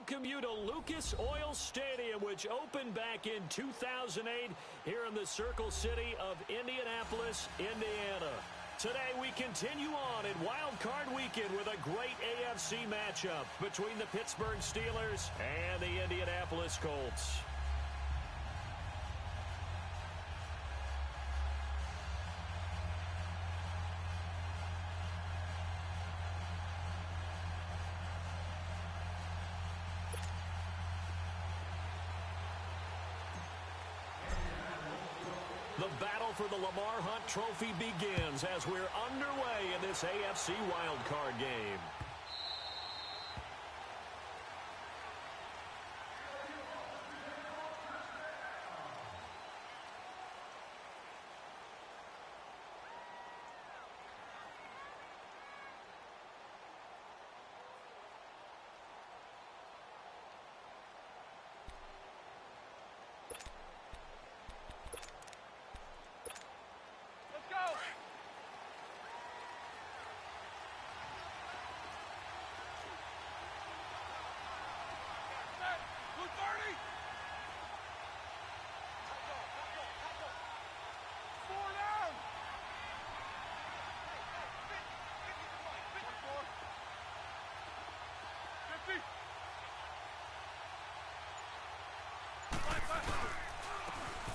welcome you to Lucas Oil Stadium, which opened back in 2008 here in the Circle City of Indianapolis, Indiana. Today we continue on in Wild Card Weekend with a great AFC matchup between the Pittsburgh Steelers and the Indianapolis Colts. The battle for the Lamar Hunt Trophy begins as we're underway in this AFC wildcard game.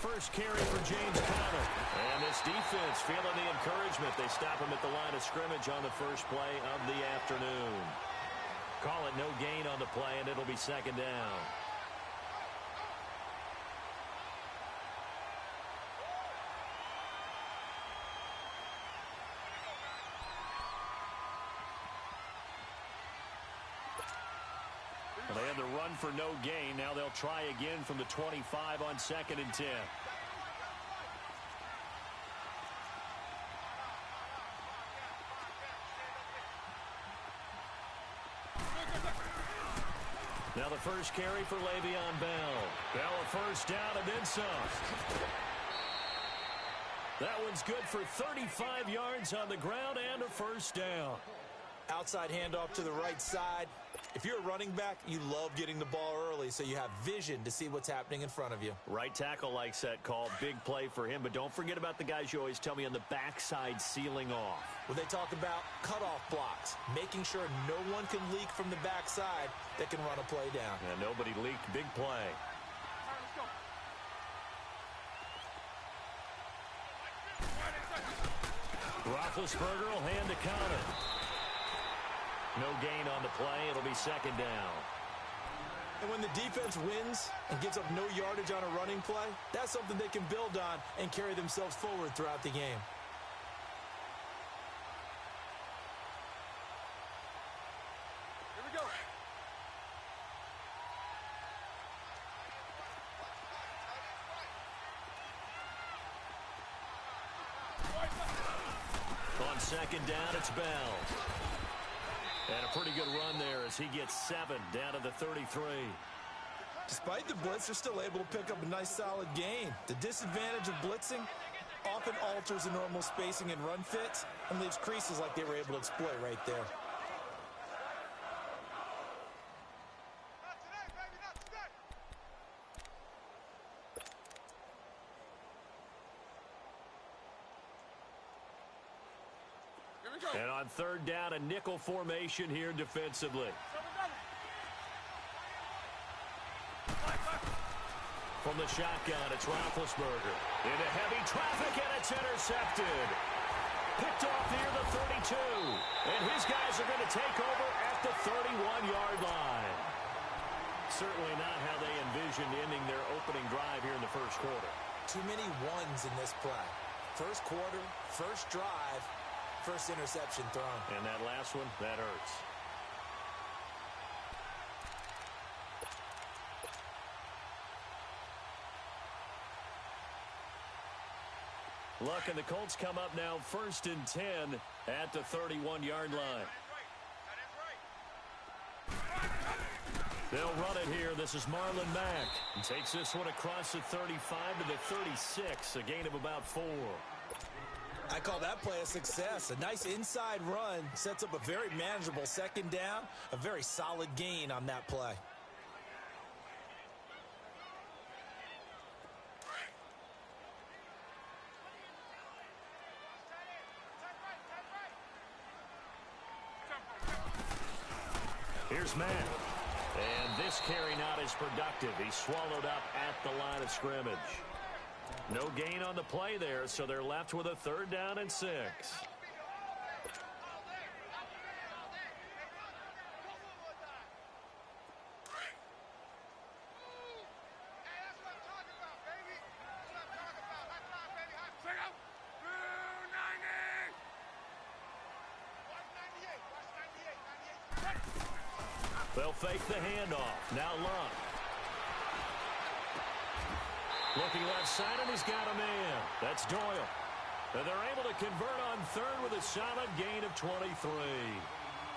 First carry for James Conner. And this defense feeling the encouragement. They stop him at the line of scrimmage on the first play of the afternoon. Call it no gain on the play, and it'll be second down. Well, they had the run for no gain. Now they'll try again from the 25 on 2nd and 10. Now the first carry for Le'Veon Bell. Bell a first down and then some. That one's good for 35 yards on the ground and a first down. Outside handoff to the right side. If you're a running back, you love getting the ball early so you have vision to see what's happening in front of you. Right tackle likes that call. Big play for him. But don't forget about the guys you always tell me on the backside sealing off. Well, they talk about cutoff blocks, making sure no one can leak from the backside that can run a play down. Yeah, nobody leaked. Big play. Roethlisberger will hand to Conner. No gain on the play. It'll be second down. And when the defense wins and gives up no yardage on a running play, that's something they can build on and carry themselves forward throughout the game. Here we go. On second down, it's Bell. And a pretty good run there as he gets 7 down to the 33. Despite the blitz, they're still able to pick up a nice solid gain. The disadvantage of blitzing often alters the normal spacing and run fits and leaves creases like they were able to exploit right there. Not today, baby, not today. Here we go. And on third down, a nickel formation here defensively. From the shotgun, it's Roethlisberger. Into heavy traffic, and it's intercepted. Picked off near the 32. And his guys are going to take over at the 31-yard line. Certainly not how they envisioned ending their opening drive here in the first quarter. Too many ones in this play. First quarter, first drive, first interception thrown. And that last one, that hurts. Luck and the Colts come up now first and 10 at the 31-yard line. They'll run it here. This is Marlon Mack. He takes this one across the 35 to the 36, a gain of about 4. I call that play a success. A nice inside run sets up a very manageable second down, a very solid gain on that play. Here's Matt. And this carry not as productive. He's swallowed up at the line of scrimmage. No gain on the play there, so they're left with a 3rd down and 6. They'll fake the handoff. Now Luck. Looking left side, and he's got a man. That's Doyle. And they're able to convert on 3rd with a solid gain of 23.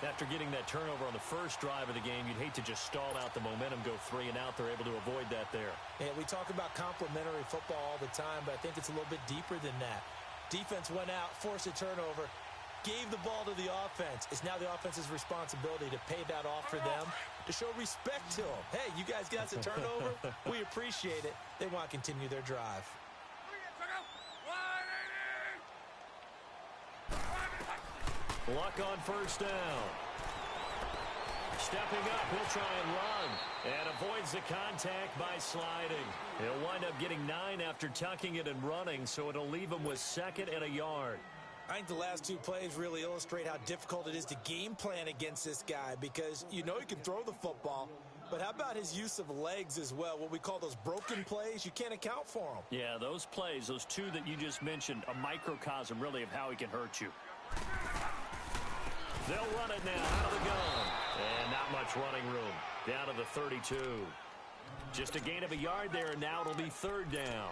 After getting that turnover on the first drive of the game, you'd hate to just stall out the momentum, go 3 and out. They're able to avoid that there. Yeah, we talk about complementary football all the time, but I think it's a little bit deeper than that. Defense went out, forced a turnover, gave the ball to the offense. It's now the offense's responsibility to pay that off for them, to show respect to them. Hey, you guys got us a turnover. We appreciate it. They want to continue their drive. Luck on 1st down. Stepping up, he'll try and run. And avoids the contact by sliding. He'll wind up getting 9 after tucking it and running, so it'll leave him with 2nd and a yard. I think the last 2 plays really illustrate how difficult it is to game plan against this guy, because you know he can throw the football, but how about his use of legs as well? What we call those broken plays, you can't account for them. Yeah, those plays, those 2 that you just mentioned, a microcosm really of how he can hurt you. They'll run it now out of the gun. And not much running room. Down to the 32. Just a gain of a yard there, and now it'll be 3rd down.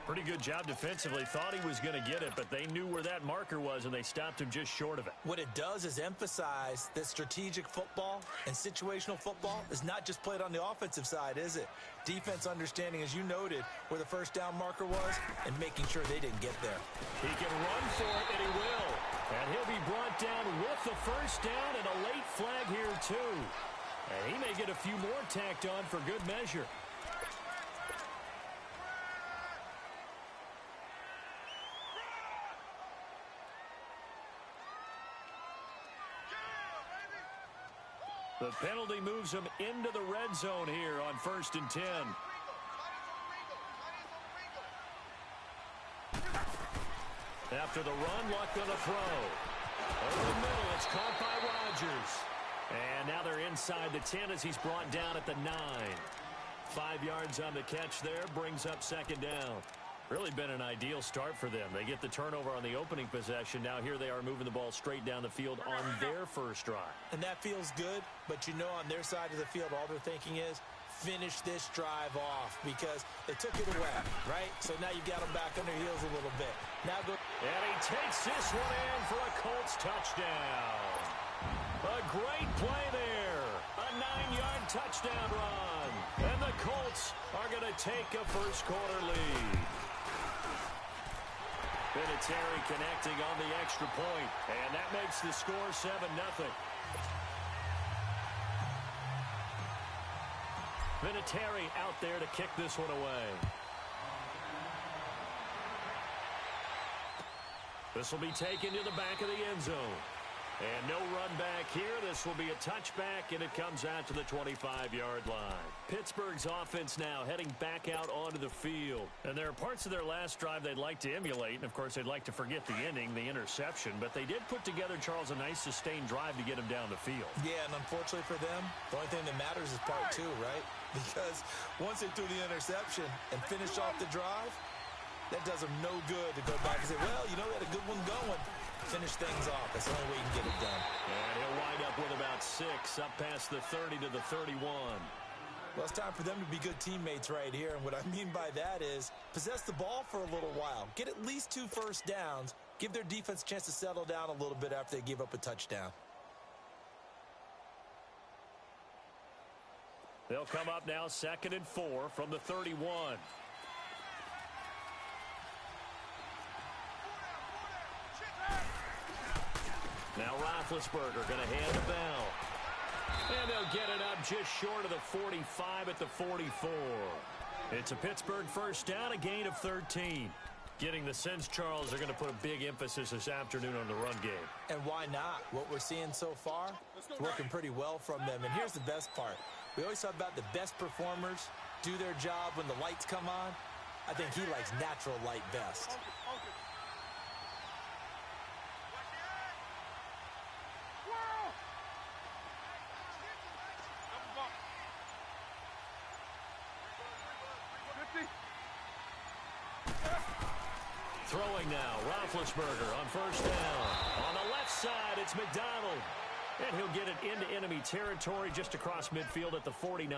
Pretty good job defensively. Thought he was going to get it, but they knew where that marker was, and they stopped him just short of it. What it does is emphasize that strategic football and situational football is not just played on the offensive side, is it? Defense understanding, as you noted, where the 1st down marker was and making sure they didn't get there. He can run for it, and he will. And he'll be brought down with the 1st down and a late flag here, too. And he may get a few more tacked on for good measure. The penalty moves him into the red zone here on 1st and 10. After the run, Luck on the throw. Over the middle, it's caught by Rodgers. And now they're inside the 10 as he's brought down at the 9. 5 yards on the catch there, brings up 2nd down. Really been an ideal start for them. They get the turnover on the opening possession. Now here they are moving the ball straight down the field on their first drive. And that feels good, but you know on their side of the field all they're thinking is finish this drive off because they took it away, right? So now you got them back on their heels a little bit. Now go. And he takes this one in for a Colts touchdown. A great play there. A 9-yard touchdown run. And the Colts are going to take a first-quarter lead. Vinatieri connecting on the extra point, and that makes the score 7-0. Vinatieri out there to kick this one away. This will be taken to the back of the end zone. And no run back here. This will be a touchback, and it comes out to the 25-yard line. Pittsburgh's offense now heading back out onto the field. And there are parts of their last drive they'd like to emulate. And, of course, they'd like to forget the ending, the interception. But they did put together, Charles, a nice sustained drive to get him down the field. Yeah, and unfortunately for them, the only thing that matters is part 2, right? Because once they threw the interception and finished off the drive, that does them no good to go back and say, well, you know, we had a good one going. Finish things off. That's the only way you can get it done. And he'll wind up with about 6 up past the 30 to the 31. Well, it's time for them to be good teammates right here. And what I mean by that is possess the ball for a little while. Get at least 2 first downs. Give their defense a chance to settle down a little bit after they give up a touchdown. They'll come up now 2nd and 4 from the 31. Now Roethlisberger going to hand the bell. And they'll get it up just short of the 45 at the 44. It's a Pittsburgh first down, a gain of 13. Getting the sense, Charles, they're going to put a big emphasis this afternoon on the run game. And why not? What we're seeing so far, it's working pretty well from them. And here's the best part. We always talk about the best performers do their job when the lights come on. I think he likes natural light best. Throwing now, Roethlisberger on first down. On the left side, it's McDonald. And he'll get it into enemy territory just across midfield at the 49.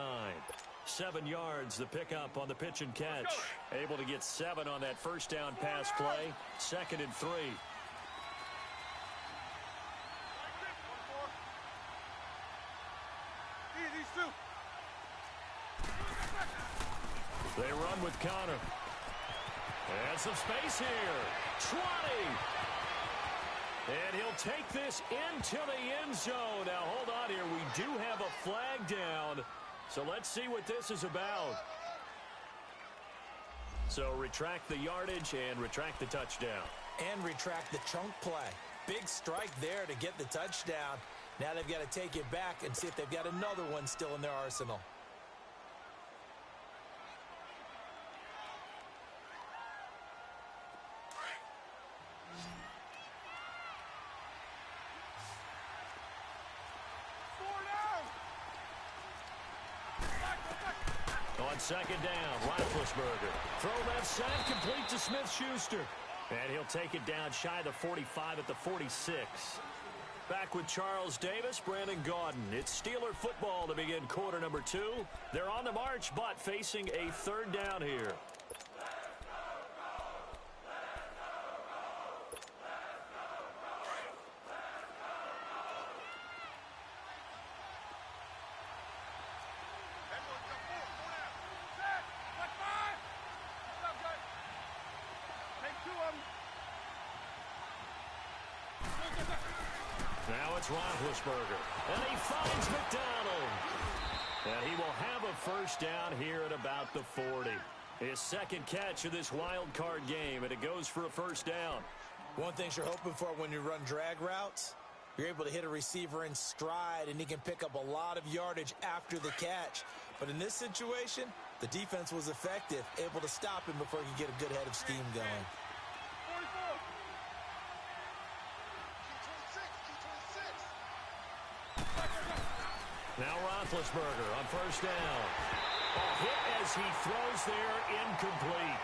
7 yards, the pickup on the pitch and catch. Able to get 7 on that first down pass play. 2nd and 3. They run with Connor. And some space here. 20. And he'll take this into the end zone. Now, hold on here. We do have a flag down. So let's see what this is about. So retract the yardage and retract the touchdown. And retract the chunk play. Big strike there to get the touchdown. Now they've got to take it back and see if they've got another one still in their arsenal. On second down, Roethlisberger. Throw left side, complete to Smith-Schuster. And he'll take it down shy of the 45 at the 46. Back with Charles Davis, Brandon Gaudin. It's Steeler football to begin quarter number 2. They're on the march, but facing a third down here. Now it's Roethlisberger, and he finds McDonald. And he will have a first down here at about the 40. His second catch of this wild card game, and it goes for a first down. One thing you're hoping for when you run drag routes, you're able to hit a receiver in stride, and he can pick up a lot of yardage after the catch. But in this situation, the defense was effective, able to stop him before he could get a good head of steam going. Now Roethlisberger on first down. A hit as he throws there, incomplete.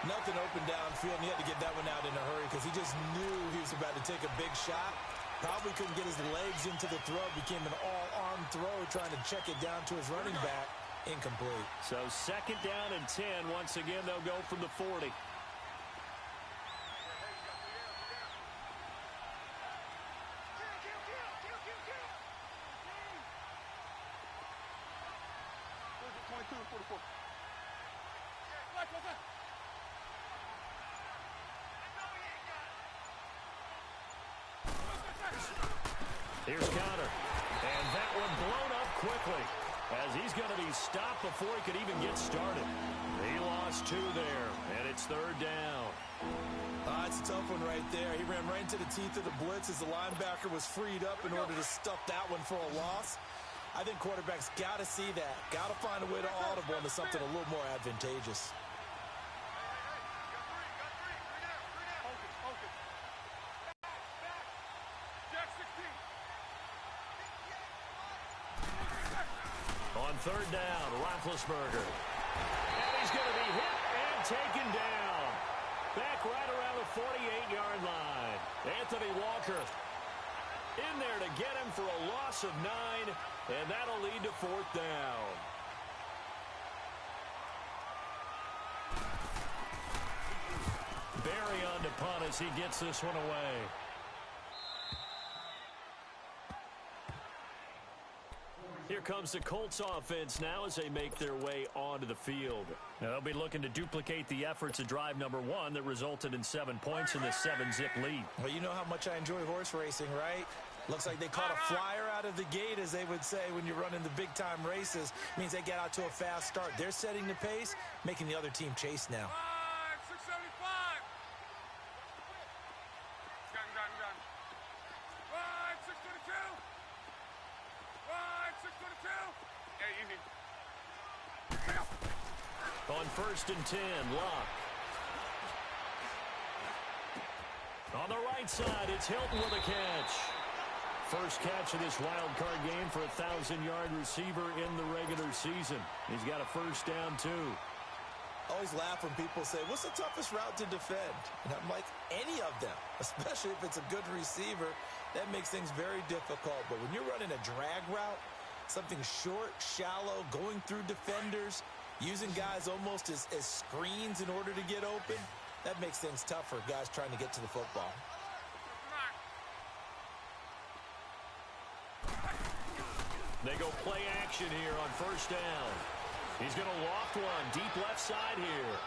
Nothing open downfield, and he had to get that one out in a hurry because he just knew he was about to take a big shot. Probably couldn't get his legs into the throw. Became an all-arm throw, trying to check it down to his running back. Incomplete. So second down and 10. Once again, they'll go from the 40. Here's Connor. And that one blown up quickly as he's going to be stopped before he could even get started. He lost 2 there, and it's third down. It's a tough one right there. He ran right into the teeth of the blitz as the linebacker was freed up in order to stuff that one for a loss. I think quarterbacks got to see that. Got to find a way to audible into something a little more advantageous. On third down, Roethlisberger. And he's going to be hit and taken down. Back right around the 48-yard line. Anthony Walker in there to get him for a loss of 9, and that'll lead to fourth down. Barry on to punt as he gets this one away. Here comes the Colts offense now as they make their way onto the field. Now they'll be looking to duplicate the efforts of drive number 1 that resulted in 7 points in this 7-zip lead. Well, you know how much I enjoy horse racing, right? Looks like they caught a flyer out of the gate, as they would say when you're running the big-time races. Means they get out to a fast start. They're setting the pace, making the other team chase now. 675. On 1st and 10, Luck. On the right side, it's Hilton with a catch. First catch of this wild card game for a 1,000-yard receiver in the regular season. He's got a first down, too. Always laugh when people say, what's the toughest route to defend? And I'm like, any of them, especially if it's a good receiver. That makes things very difficult. But when you're running a drag route, something short, shallow, going through defenders, using guys almost as screens in order to get open, that makes things tough for guys trying to get to the football. They go play action here on first down. He's going to loft one deep left side here.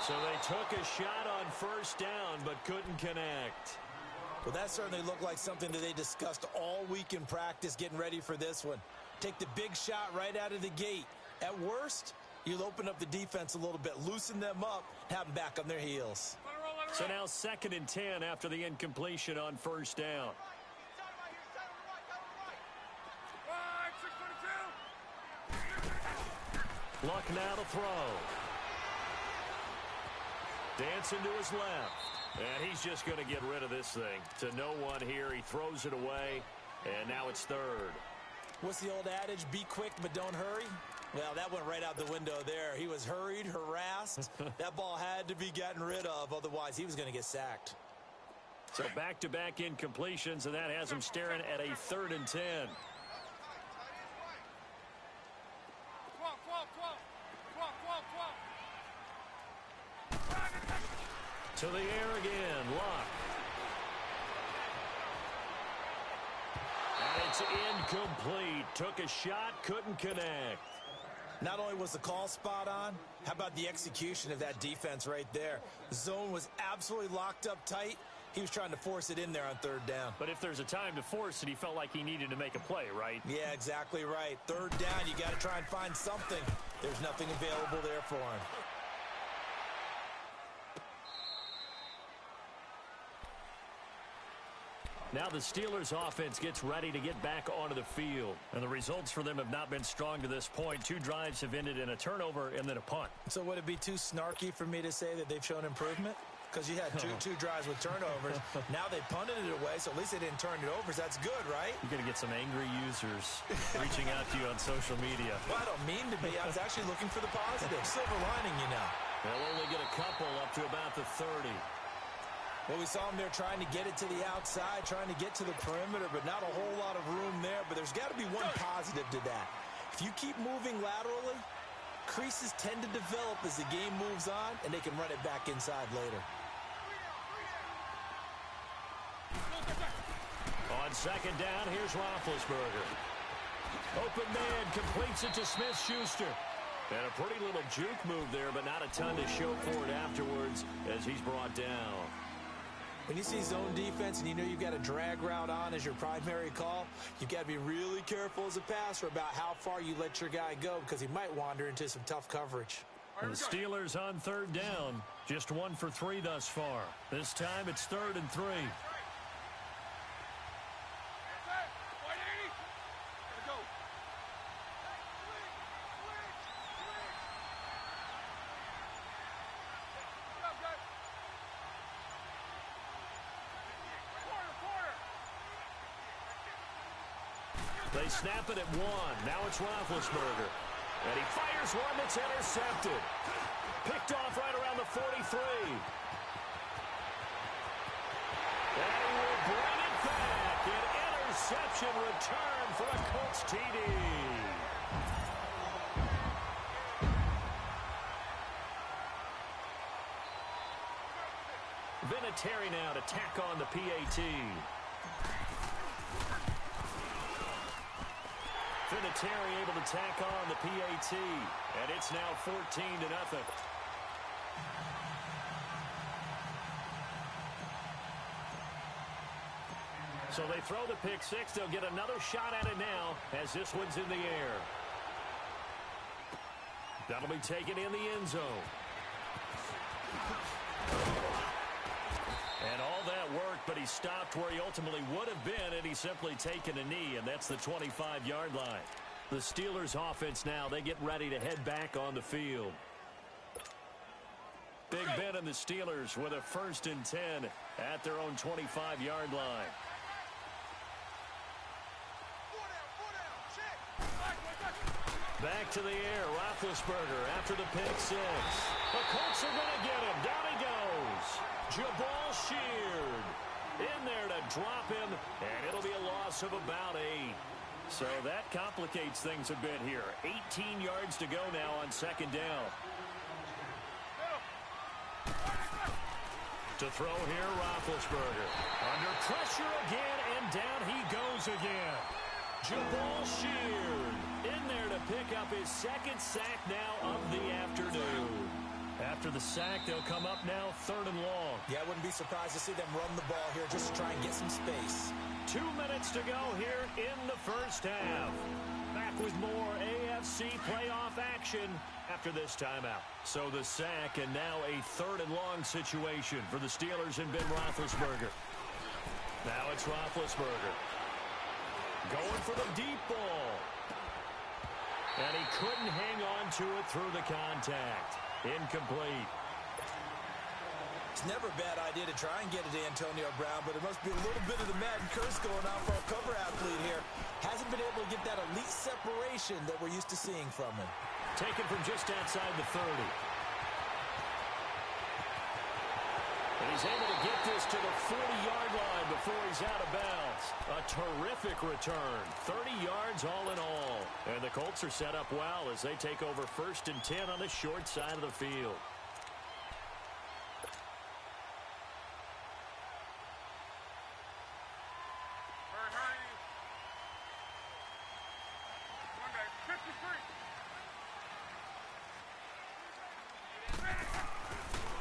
So they took a shot on first down but couldn't connect. Well, that certainly looked like something that they discussed all week in practice getting ready for this one. Take the big shot right out of the gate. At worst, you'll open up the defense a little bit, loosen them up, have them back on their heels. So now 2nd and 10 after the incompletion on first down. Luck now to throw. Dancing to his left. And he's just going to get rid of this thing. To no one here. He throws it away. And now it's 3rd. What's the old adage? Be quick, but don't hurry. Well, that went right out the window there. He was hurried, harassed. That ball had to be gotten rid of. Otherwise, he was going to get sacked. So back-to-back incompletions, and that has him staring at a 3rd and 10. To the air again, Luck. And it's incomplete. Took a shot, couldn't connect. Not only was the call spot on, how about the execution of that defense right there? The zone was absolutely locked up tight. He was trying to force it in there on 3rd down. But if there's a time to force it, he felt like he needed to make a play, right? Yeah, exactly right. 3rd down, you got to try and find something. There's nothing available there for him. Now the Steelers offense gets ready to get back onto the field. And the results for them have not been strong to this point. 2 drives have ended in a turnover and then a punt. So would it be too snarky for me to say that they've shown improvement? Because you had two drives with turnovers. Now they punted it away, so at least they didn't turn it over. So that's good, right? You're going to get some angry users reaching out to you on social media. Well, I don't mean to be. I was actually looking for the positive. Silver lining, you know. They'll only get a couple up to about the 30. Well, we saw him there trying to get it to the outside, trying to get to the perimeter, but not a whole lot of room there. But there's got to be one positive to that. If you keep moving laterally, creases tend to develop as the game moves on, and they can run it back inside later. On 2nd down, here's Roethlisberger. Open man completes it to Smith-Schuster. And a pretty little juke move there, but not a ton to show for it afterwards as he's brought down. When you see zone defense and you know you've got a drag route on as your primary call, you've got to be really careful as a passer about how far you let your guy go because he might wander into some tough coverage. And the Steelers on 3rd down, just 1 for 3 thus far. This time it's 3rd and 3. They snap it at 1. Now it's Roethlisberger. And he fires one that's intercepted. Picked off right around the 43. And he will bring it back. An interception return for a Colts TD. Vinatieri now to tack on the PAT. Vinatieri able to tack on the PAT. And it's now 14-0. So they throw the pick six. They'll get another shot at it now as this one's in the air. That'll be taken in the end zone. And all that worked, but he stopped where he ultimately would have been, and he's simply taken a knee, and that's the 25-yard line. The Steelers offense now, they get ready to head back on the field. Big Ben and the Steelers with a 1st and 10 at their own 25-yard line. Back to the air, Roethlisberger after the pick 6. The Colts are going to get him. Down he goes. Jabal Sheard in there to drop him, and it'll be a loss of about 8. So that complicates things a bit here. 18 yards to go now on 2nd down. To throw here, Roethlisberger. Under pressure again, and down he goes again. Jabal Sheard in there to pick up his 2nd sack now of the afternoon. After the sack, they'll come up now 3rd and long. Yeah, I wouldn't be surprised to see them run the ball here just to try and get some space. 2 minutes to go here in the 1st half. Back with more AFC playoff action after this timeout. So the sack, and now a 3rd and long situation for the Steelers and Ben Roethlisberger. Now it's Roethlisberger. Going for the deep ball. And he couldn't hang on to it through the contact. Incomplete. It's never a bad idea to try and get it to Antonio Brown, but it must be a little bit of the Madden curse going on for a cover athlete here. Hasn't been able to get that elite separation that we're used to seeing from him. Taken from just outside the 30. And he's able to get this to the 40-yard line before he's out of bounds. A terrific return. 30 yards all in all. And the Colts are set up well as they take over 1st and 10 on the short side of the field.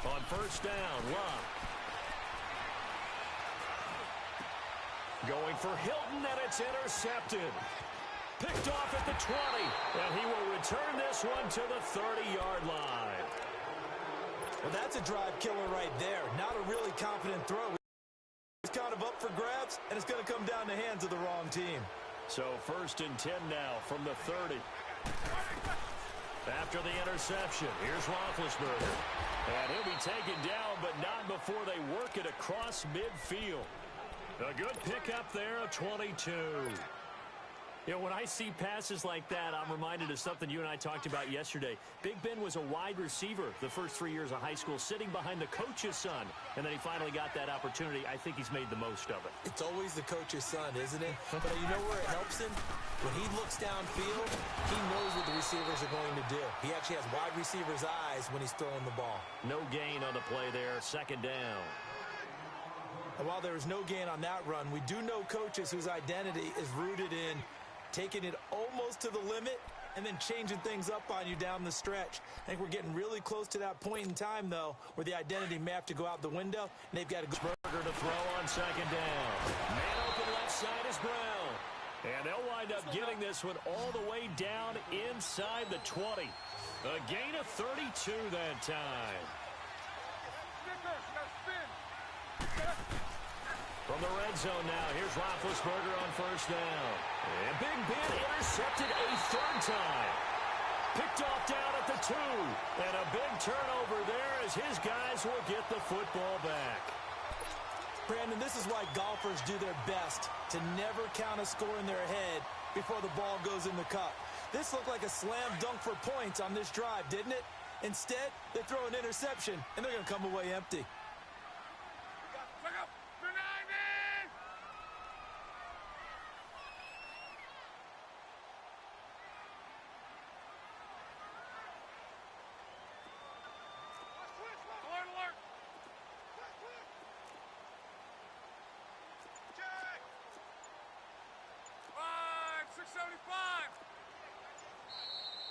On 1st down, Locke. Going for Hilton, and it's intercepted. Picked off at the 20, and he will return this one to the 30-yard line. Well, that's a drive killer right there. Not a really confident throw. It's kind of up for grabs, and it's going to come down the hands of the wrong team. So 1st and 10 now from the 30. After the interception, here's Roethlisberger. And he'll be taken down, but not before they work it across midfield. A good pickup there, a 22. You know, when I see passes like that, I'm reminded of something you and I talked about yesterday. Big Ben was a wide receiver the first 3 years of high school, sitting behind the coach's son, and then he finally got that opportunity. I think he's made the most of it. It's always the coach's son, isn't it? But you know where it helps him? When he looks downfield, he knows what the receivers are going to do. He actually has wide receivers' eyes when he's throwing the ball. No gain on the play there, 2nd down. And while there is no gain on that run, we do know coaches whose identity is rooted in taking it almost to the limit and then changing things up on you down the stretch. I think we're getting really close to that point in time, though, where the identity may have to go out the window, and they've got to go. Burger to throw on 2nd down. Man open left side is Brown. And they'll wind up getting this one all the way down inside the 20. A gain of 32 that time. From the red zone now, here's Roethlisberger on 1st down. And Big Ben intercepted a 3rd time. Picked off down at the 2. And a big turnover there as his guys will get the football back. Brandon, this is why golfers do their best to never count a score in their head before the ball goes in the cup. This looked like a slam dunk for points on this drive, didn't it? Instead, they throw an interception, and they're going to come away empty.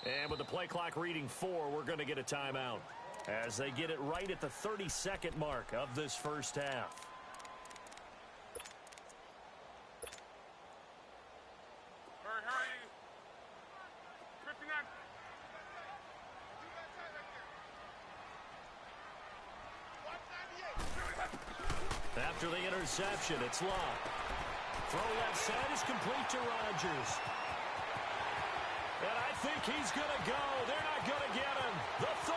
And with the play clock reading 4, we're going to get a timeout as they get it right at the 32nd mark of this 1st half. Hurry. 59. After the interception, it's Locke. Throw left side is complete to Rodgers. And I think he's going to go. They're not going to get him. The 30.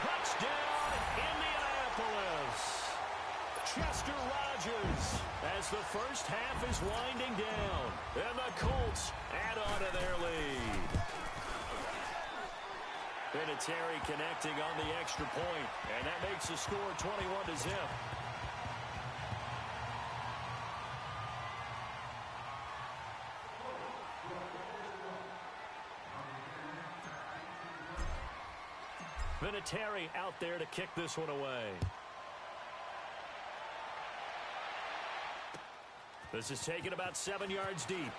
Touchdown, Indianapolis. Chester Rogers as the first half is winding down. And the Colts add on to their lead. Vinatieri connecting on the extra point, and that makes the score 21-0. Vinatieri out there to kick this one away. This is taken about 7 yards deep.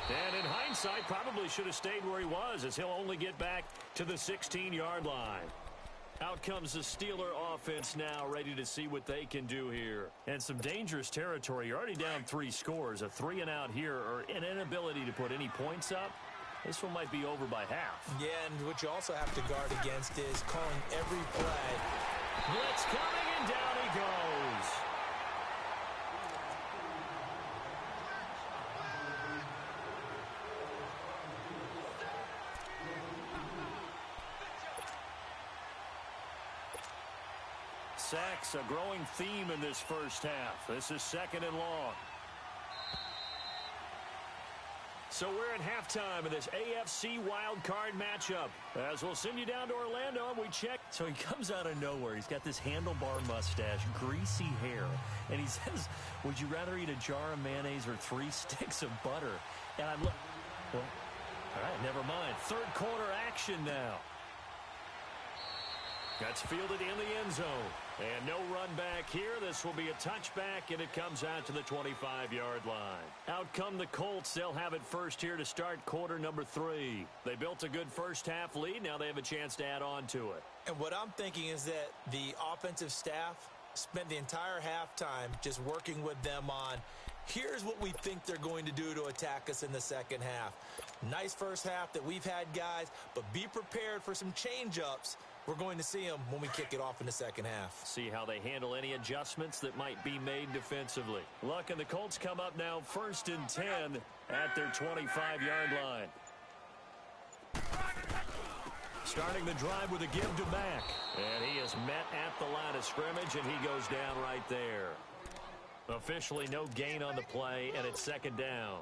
And in hindsight, probably should have stayed where he was, as he'll only get back to the 16-yard line. Out comes the Steeler offense now, ready to see what they can do here. And some dangerous territory. You're already down 3 scores. A 3-and-out here, or an inability to put any points up. This one might be over by half. Yeah, and what you also have to guard against is calling every play. Blitz coming, and down he goes. Sacks, a growing theme in this first half. This is 2nd and long. So we're at halftime of this AFC wildcard matchup. As we'll send you down to Orlando, and we check. So he comes out of nowhere. He's got this handlebar mustache, greasy hair, and he says, would you rather eat a jar of mayonnaise or 3 sticks of butter? And I'm like, well, all right, never mind. Third quarter action now. That's fielded in the end zone. And no run back here. This will be a touchback, and it comes out to the 25-yard line. Out come the Colts. They'll have it first here to start quarter number 3. They built a good first-half lead. Now they have a chance to add on to it. And what I'm thinking is that the offensive staff spent the entire halftime just working with them on, here's what we think they're going to do to attack us in the second half. Nice first half that we've had, guys, but be prepared for some change-ups. We're going to see them when we kick it off in the second half. See how they handle any adjustments that might be made defensively. Look, and the Colts come up now 1st and 10 at their 25-yard line. Starting the drive with a give to Mack. And he is met at the line of scrimmage, and he goes down right there. Officially no gain on the play, and it's 2nd down.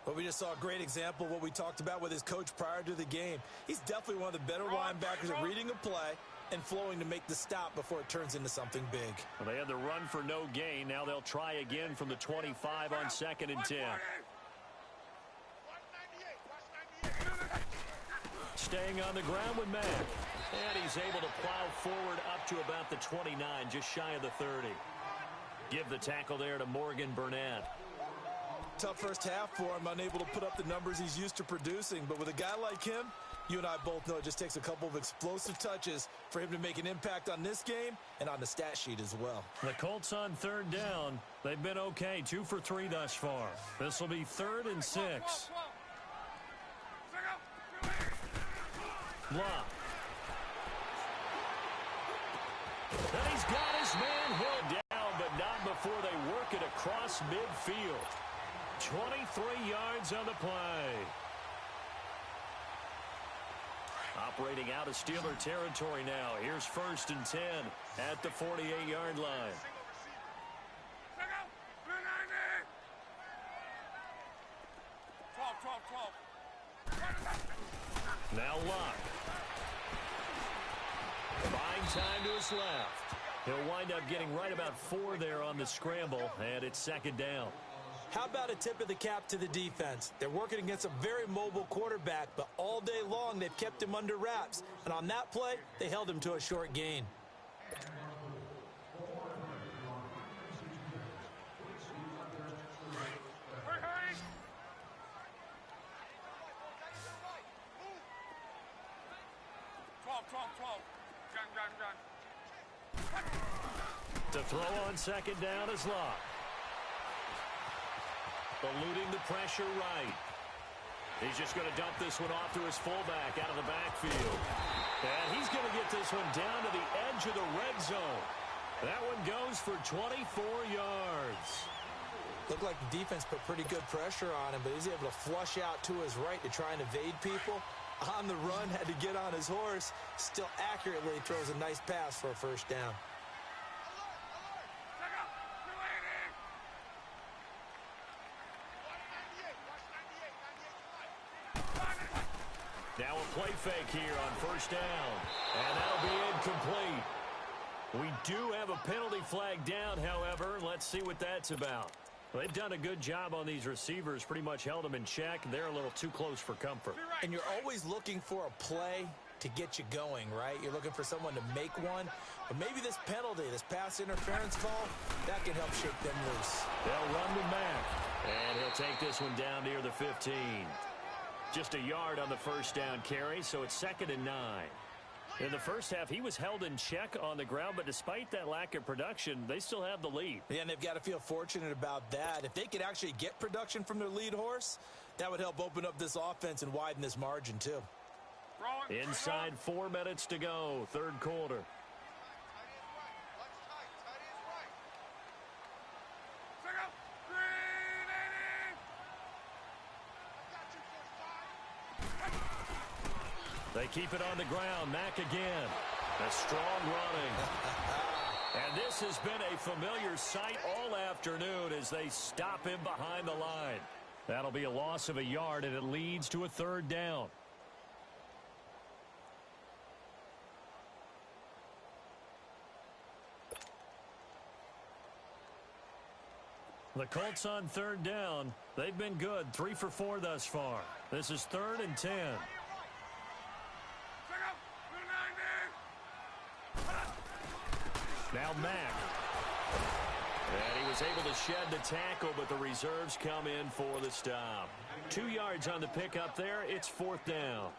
But we just saw a great example of what we talked about with his coach prior to the game. He's definitely one of the better linebackers at reading a play and flowing to make the stop before it turns into something big. Well, they had the run for no gain. Now they'll try again from the 25 on 2nd and 10. Staying on the ground with Mack. And he's able to plow forward up to about the 29, just shy of the 30. Give the tackle there to Morgan Burnett. Tough first half for him, unable to put up the numbers he's used to producing. But with a guy like him, you and I both know it just takes a couple of explosive touches for him to make an impact on this game and on the stat sheet as well. The Colts on 3rd down. They've been okay, 2 for 3 thus far. This will be 3rd and 6. Block. And he's got his man held down, but not before they work it across midfield. 23 yards on the play. Operating out of Steeler territory now. Here's 1st and 10 at the 48-yard line. Now Locke. Buying time to his left. He'll wind up getting right about 4 there on the scramble, and it's 2nd down. How about a tip of the cap to the defense? They're working against a very mobile quarterback, but all day long they've kept him under wraps. And on that play, they held him to a short gain. To throw on 2nd down is Locke. Eluding the pressure right. He's just going to dump this one off to his fullback out of the backfield. And he's going to get this one down to the edge of the red zone. That one goes for 24 yards. Looked like the defense put pretty good pressure on him, but he's able to flush out to his right to try and evade people. On the run, had to get on his horse. Still accurately throws a nice pass for a first down. Now a play fake here on first down. And that'll be incomplete. We do have a penalty flag down, however. Let's see what that's about. They've done a good job on these receivers, pretty much held them in check. They're a little too close for comfort. And you're always looking for a play to get you going, right? You're looking for someone to make one. But maybe this penalty, this pass interference call, that can help shake them loose. They'll run with Mack. And he'll take this one down near the 15. Just a yard on the first down carry, so it's 2nd and 9. In the first half, he was held in check on the ground, but despite that lack of production, they still have the lead. Yeah, and they've got to feel fortunate about that. If they could actually get production from their lead horse, that would help open up this offense and widen this margin, too. Inside 4 minutes to go, third quarter. They keep it on the ground. Mack again. A strong running. And this has been a familiar sight all afternoon as they stop him behind the line. That'll be a loss of a yard, and it leads to a third down. The Colts on third down. They've been good. 3 for 4 thus far. This is 3rd and 10. Now Mack. And he was able to shed the tackle, but the reserves come in for the stop. 2 yards on the pickup there. It's 4th down.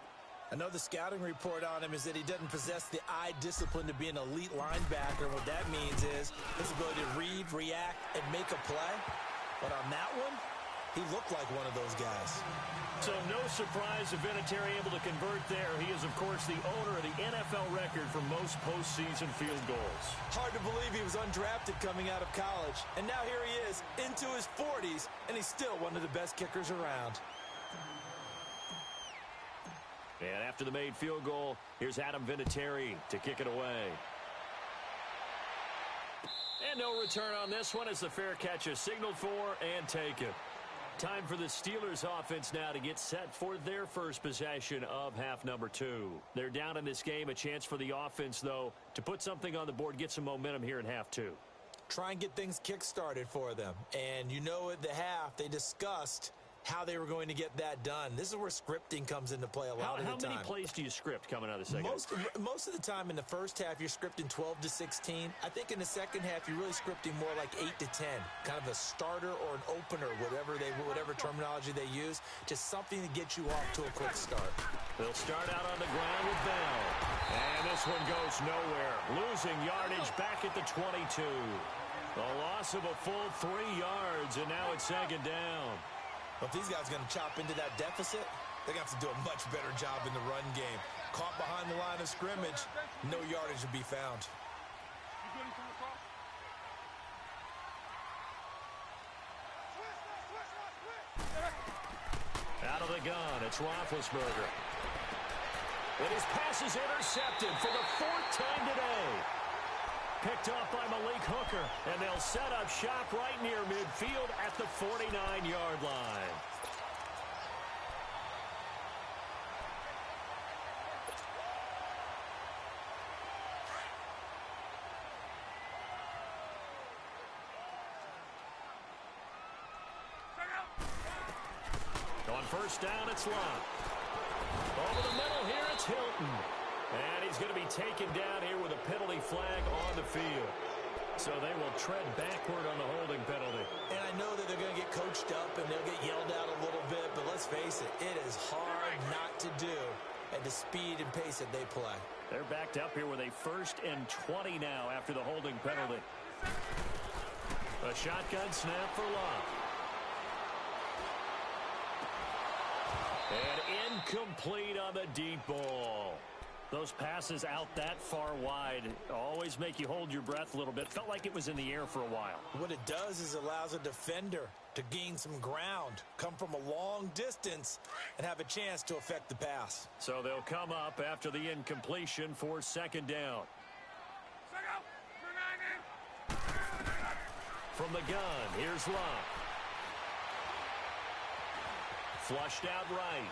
I know the scouting report on him is that he doesn't possess the eye discipline to be an elite linebacker. What that means is his ability to read, react, and make a play. But on that one, he looked like one of those guys. So no surprise of Vinatieri able to convert there. He is, of course, the owner of the NFL record for most postseason field goals. Hard to believe he was undrafted coming out of college. And now here he is into his 40s, and he's still one of the best kickers around. And after the made field goal, here's Adam Vinatieri to kick it away. And no return on this one as the fair catch is signaled for and taken. Time for the Steelers offense now to get set for their first possession of half number 2. They're down in this game. A chance for the offense, though, to put something on the board, get some momentum here in half 2. Try and get things kick-started for them. And you know at the half, they discussed how they were going to get that done. This is where scripting comes into play a lot of the time. How many plays do you script coming out of the second? Most of the time in the first half, you're scripting 12 to 16. I think in the second half, you're really scripting more like 8 to 10. Kind of a starter or an opener, whatever terminology they use. Just something to get you off to a quick start. They'll start out on the ground with Bell. And this one goes nowhere. Losing yardage back at the 22. The loss of a full 3 yards, and now it's 2nd down. Well, if these guys are going to chop into that deficit, they're going to have to do a much better job in the run game. Caught behind the line of scrimmage, no yardage to be found. Out of the gun, it's Roethlisberger. And his pass is intercepted for the 4th time today. Picked off by Malik Hooker, and they'll set up shop right near midfield at the 49-yard line. On first down, it's Lott. Over the middle here, it's Hilton. And he's going to be taken down here with a penalty flag on the field. So they will tread backward on the holding penalty. And I know that they're going to get coached up and they'll get yelled at a little bit, but let's face it, it is hard not to do at the speed and pace that they play. They're backed up here with a 1st and 20 now after the holding penalty. A shotgun snap for Lott. And incomplete on the deep ball. Those passes out that far wide always make you hold your breath a little bit. Felt like it was in the air for a while. What it does is allows a defender to gain some ground, come from a long distance, and have a chance to affect the pass. So they'll come up after the incompletion for second down. From the gun, here's Love. Flushed out right.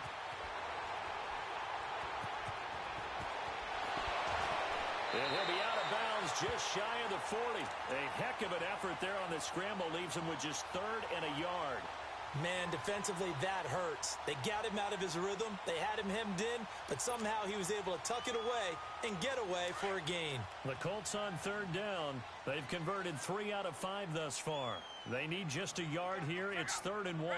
And he'll be out of bounds just shy of the 40. A heck of an effort there on the scramble leaves him with just 3rd and a yard. Man, defensively, that hurts. They got him out of his rhythm. They had him hemmed in, but somehow he was able to tuck it away and get away for a gain. The Colts on 3rd down. They've converted 3 out of 5 thus far. They need just a yard here. It's 3rd and 1.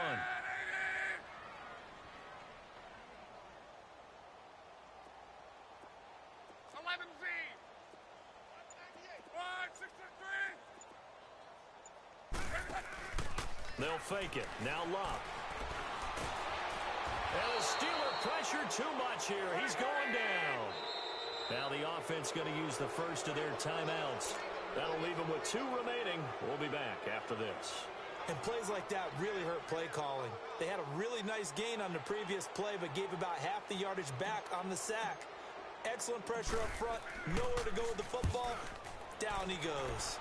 They'll fake it. Now Love. And the Steeler pressure too much here. He's going down. Now the offense going to use the first of their timeouts. That'll leave them with 2 remaining. We'll be back after this. And plays like that really hurt play calling. They had a really nice gain on the previous play, but gave about half the yardage back on the sack. Excellent pressure up front. Nowhere to go with the football. Down he goes.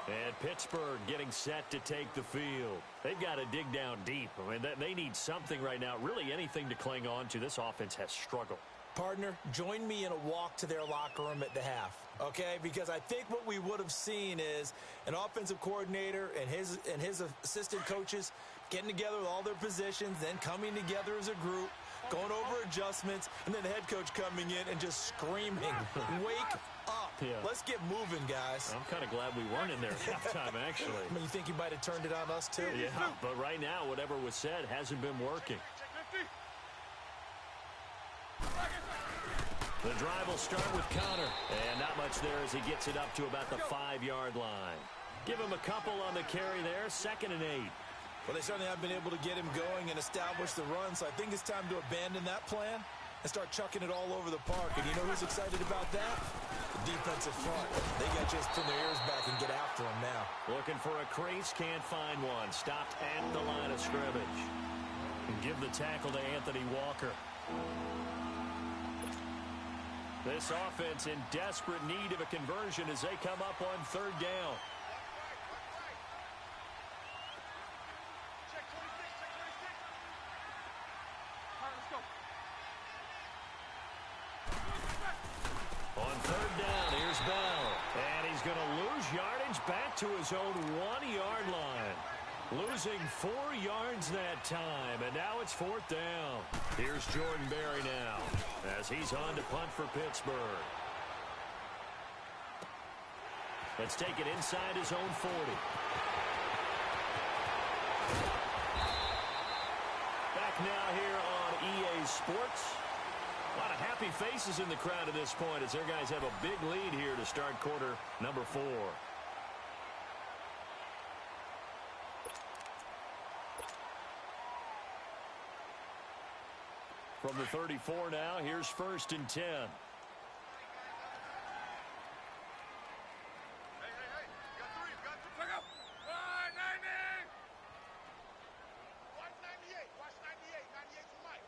And Pittsburgh getting set to take the field. They've got to dig down deep. I mean, they need something right now, really anything to cling on to. This offense has struggled. Partner, join me in a walk to their locker room at the half, okay? Because I think what we would have seen is an offensive coordinator and his assistant coaches getting together with all their positions, then coming together as a group, going over adjustments, and then the head coach coming in and just screaming, wake up. Yeah. Let's get moving, guys. I'm kind of glad we weren't in there at halftime, actually. I mean, you think you might have turned it on us, too? Yeah, but right now, whatever was said hasn't been working. The drive will start with Connor. And not much there as he gets it up to about the 5-yard line. Give him a couple on the carry there. 2nd and 8. Well, they certainly have been able to get him going and establish the run, so I think it's time to abandon that plan and start chucking it all over the park. And you know who's excited about that? The defensive front. They got just pin their ears back and get after him now. Looking for a crease, can't find one. Stopped at the line of scrimmage. And give the tackle to Anthony Walker. This offense in desperate need of a conversion as they come up on 3rd down. On 3rd down, here's Bell. And he's going to lose yardage back to his own 1-yard line. Losing 4 yards that time, and now it's 4th down. Here's Jordan Berry now as he's on to punt for Pittsburgh. Let's take it inside his own 40. Back now here on EA Sports. A lot of happy faces in the crowd at this point as their guys have a big lead here to start quarter number 4. From the 34 now, here's 1st and 10. Hey, got 3, got 2. Check out. 90. Watch 98. Watch 98. 98 for Mike.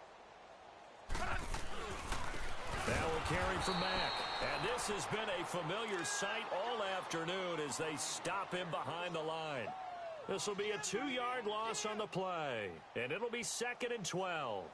That will carry from Mack. And this has been a familiar sight all afternoon as they stop him behind the line. This will be a 2-yard loss on the play. And it'll be 2nd and 12.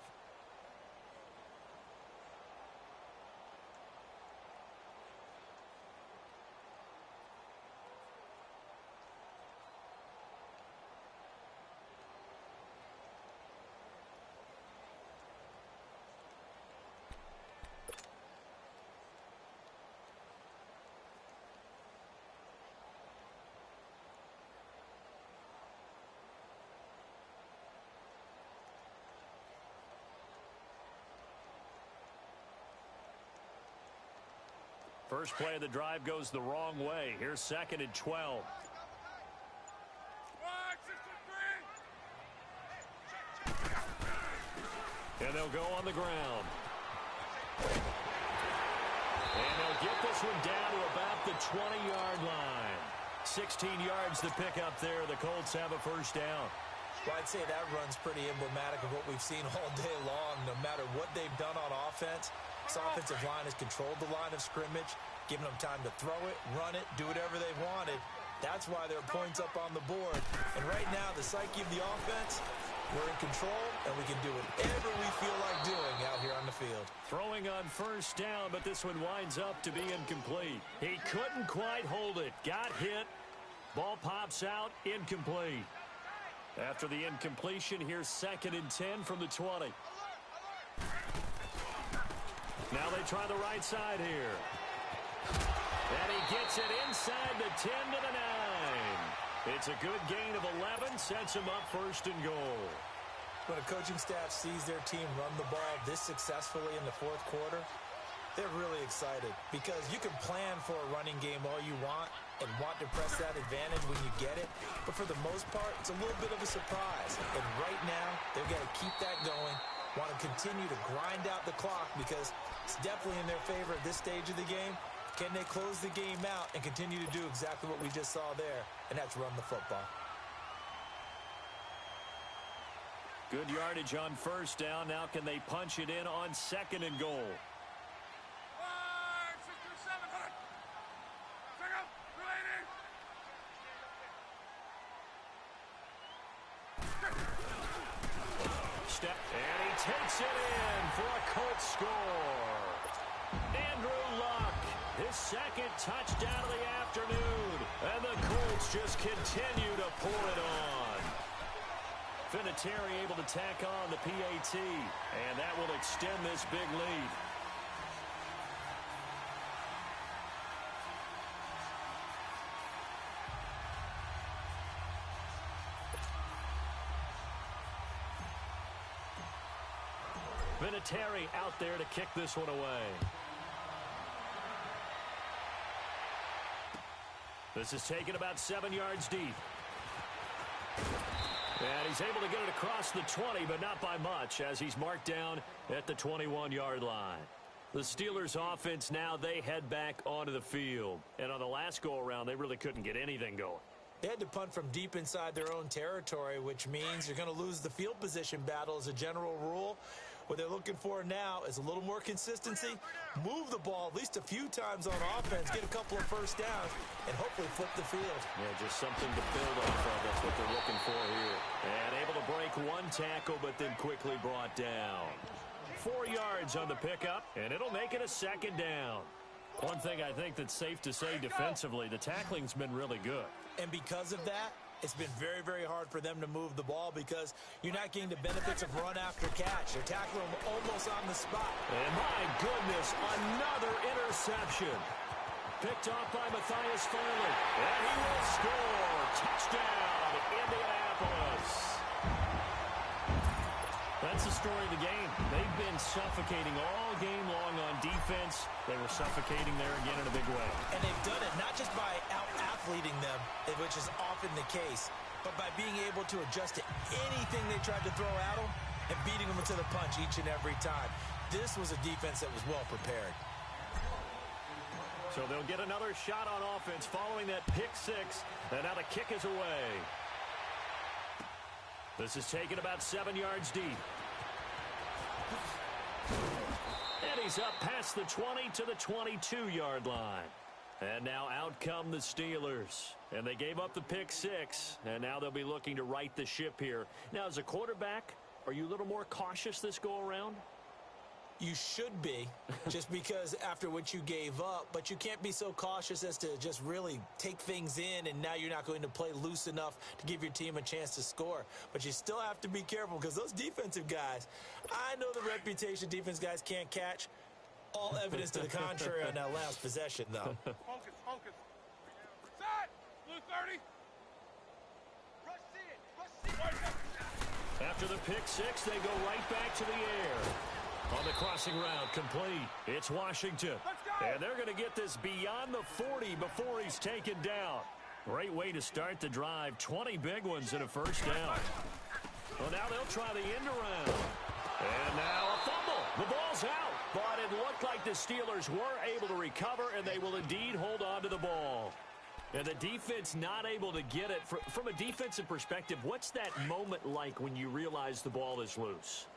First play of the drive goes the wrong way. Here's 2nd and 12. And they'll go on the ground. And they'll get this one down to about the 20-yard line. 16 yards to pick up there. The Colts have a first down. Well, I'd say that run's pretty emblematic of what we've seen all day long. No matter what they've done on offense, this offensive line has controlled the line of scrimmage, giving them time to throw it, run it, do whatever they wanted. That's why there are points up on the board. And right now, the psyche of the offense, we're in control, and we can do whatever we feel like doing out here on the field. Throwing on first down, but this one winds up to be incomplete. He couldn't quite hold it. Got hit. Ball pops out. Incomplete. After the incompletion, here's 2nd and 10 from the 20. Now they try the right side here. And he gets it inside the 10 to the 9. It's a good gain of 11, sets him up 1st and goal. When a coaching staff sees their team run the ball this successfully in the 4th quarter, they're really excited because you can plan for a running game all you want and want to press that advantage when you get it. But for the most part, it's a little bit of a surprise. And right now, they've got to keep that going, want to continue to grind out the clock because it's definitely in their favor at this stage of the game. Can they close the game out and continue to do exactly what we just saw there, and that's run the football. Good yardage on first down. Now can they punch it in on 2nd and goal? And he takes it in for a Colts score. Andrew Luck, his 2nd touchdown of the afternoon. And the Colts just continue to pour it on. Vinatieri able to tack on the PAT. And that will extend this big lead. Vinatieri out there to kick this one away. This is taken about 7 yards deep. And he's able to get it across the 20, but not by much, as he's marked down at the 21-yard line. The Steelers' offense now, they head back onto the field. And on the last go-around, they really couldn't get anything going. They had to punt from deep inside their own territory, which means you're going to lose the field position battle as a general rule. What they're looking for now is a little more consistency, move the ball at least a few times on offense, get a couple of first downs, and hopefully flip the field. Yeah, just something to build off of. That's what they're looking for here. And able to break one tackle, but then quickly brought down. 4 yards on the pickup, and it'll make it a 2nd down. One thing I think that's safe to say defensively, the tackling's been really good. And because of that, it's been very, very hard for them to move the ball because you're not getting the benefits of run after catch. They're tackling them almost on the spot. And my goodness, another interception. Picked off by Matthias Farley. And he will score. Touchdown, Indianapolis. That's the story of the game. They've been suffocating all game long on defense. They were suffocating there again in a big way. And they've done it not just by out-athleting them, which is often the case, but by being able to adjust to anything they tried to throw at them and beating them to the punch each and every time. This was a defense that was well prepared. So they'll get another shot on offense following that pick 6, and now the kick is away. This is taken about 7 yards deep. And he's up past the 20 to the 22-yard line. And now out come the Steelers. And they gave up the pick 6, and now they'll be looking to right the ship here. Now, as a quarterback, are you a little more cautious this go-around? You should be, just because after what you gave up, but you can't be so cautious as to just really take things in, and now you're not going to play loose enough to give your team a chance to score. But you still have to be careful because those defensive guys, I know the reputation defense guys can't catch. All evidence to the contrary on that last possession, though. Focus, focus. Side! Blue 30. Rush it. After the pick 6, they go right back to the air. On the crossing route, complete. It's Washington. And they're going to get this beyond the 40 before he's taken down. Great way to start the drive. 20 big ones in a first down. Well, now they'll try the end around. And now a fumble. The ball's out. But it looked like the Steelers were able to recover, and they will indeed hold on to the ball. And the defense not able to get it. From a defensive perspective, what's that moment like when you realize the ball is loose?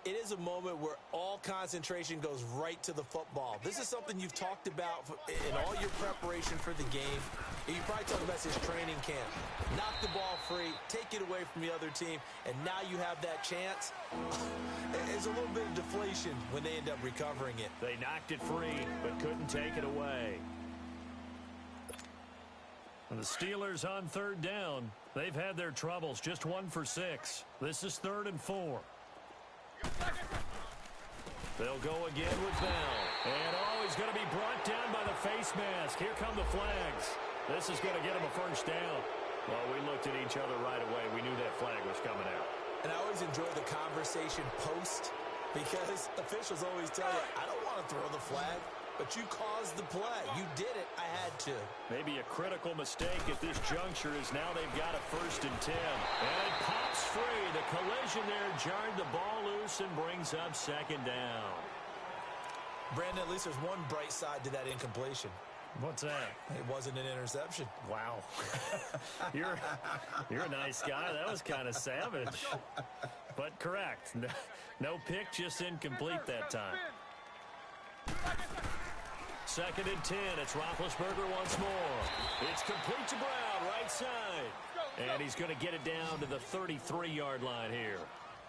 It is a moment where all concentration goes right to the football. This is something you've talked about in all your preparation for the game. You probably talked about this training camp. Knock the ball free, take it away from the other team, and now you have that chance. There's a little bit of deflation when they end up recovering it. They knocked it free, but couldn't take it away. And the Steelers on third down. They've had their troubles, just 1 for 6. This is 3rd and 4. They'll go again with Bell. And he's going to be brought down by the face mask. Here come the flags. This is going to get him a first down. Well, we looked at each other right away. We knew that flag was coming out. And I always enjoy the conversation post because officials always tell you, I don't want to throw the flag, but you caused the play. You did it. I had to. Maybe a critical mistake at this juncture is now they've got a 1st and 10. And it pops free. The collision there jarred the ball loose and brings up 2nd down. Brandon, at least there's one bright side to that incompletion. What's that? It wasn't an interception. Wow. You're a nice guy. That was kind of savage. But correct. No pick, just incomplete that time. 2nd and 10. It's Roethlisberger once more. It's complete to Brown, right side. And he's going to get it down to the 33-yard line here.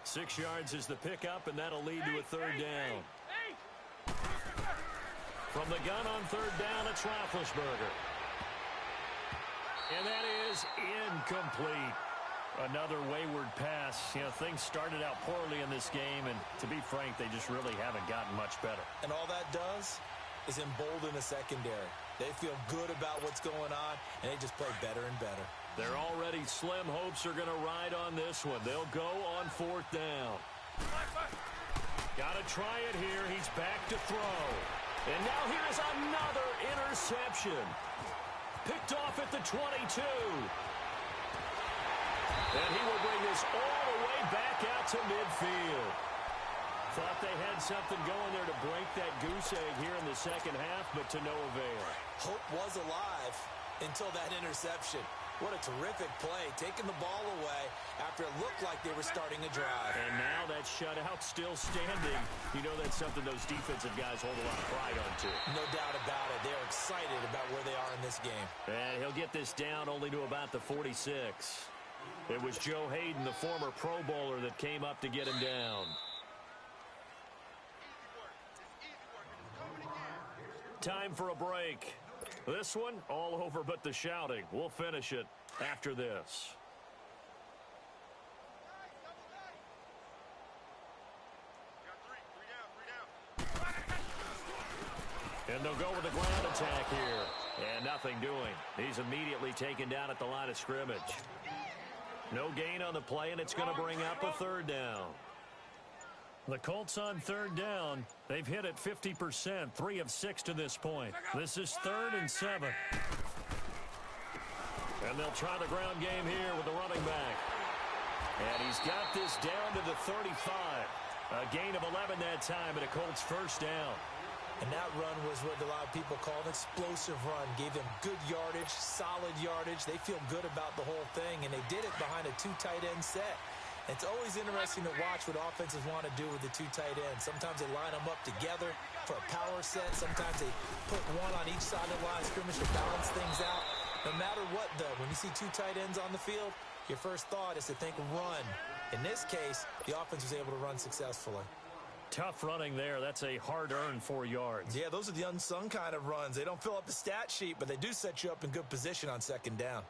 6 yards is the pickup, and that'll lead to a 3rd down. From the gun on 3rd down, it's Roethlisberger. And that is incomplete. Another wayward pass. You know, things started out poorly in this game, and to be frank, they just really haven't gotten much better. And all that does is embolden the secondary. They feel good about what's going on, and they just play better and better. Their already slim hopes are going to ride on this one. They'll go on 4th down. Got to try it here. He's back to throw. And now here's another interception. Picked off at the 22. And he will bring this all the way back out to midfield. Thought they had something going there to break that goose egg here in the second half, but to no avail. Hope was alive until that interception. What a terrific play, taking the ball away after it looked like they were starting a drive. And now that shutout still standing. You know that's something those defensive guys hold a lot of pride on, too. No doubt about it. They're excited about where they are in this game. And he'll get this down only to about the 46. It was Joe Hayden, the former Pro Bowler, that came up to get him down. Time for a break. This one, all over but the shouting. We'll finish it after this. And they'll go with the ground attack here. And nothing doing. He's immediately taken down at the line of scrimmage. No gain on the play, and it's going to bring up a 3rd down. The Colts on 3rd down. They've hit it 50%, 3 of 6 to this point. This is 3rd and 7. And they'll try the ground game here with the running back. And he's got this down to the 35. A gain of 11 that time, and a Colts 1st down. And that run was what a lot of people call an explosive run. Gave them good yardage, solid yardage. They feel good about the whole thing, and they did it behind a 2 tight end set. It's always interesting to watch what offenses want to do with the 2 tight ends. Sometimes they line them up together for a power set. Sometimes they put one on each side of the line of scrimmage to balance things out. No matter what, though, when you see 2 tight ends on the field, your first thought is to think run. In this case, the offense was able to run successfully. Tough running there. That's a hard-earned 4 yards. Yeah, those are the unsung kind of runs. They don't fill up the stat sheet, but they do set you up in good position on 2nd down.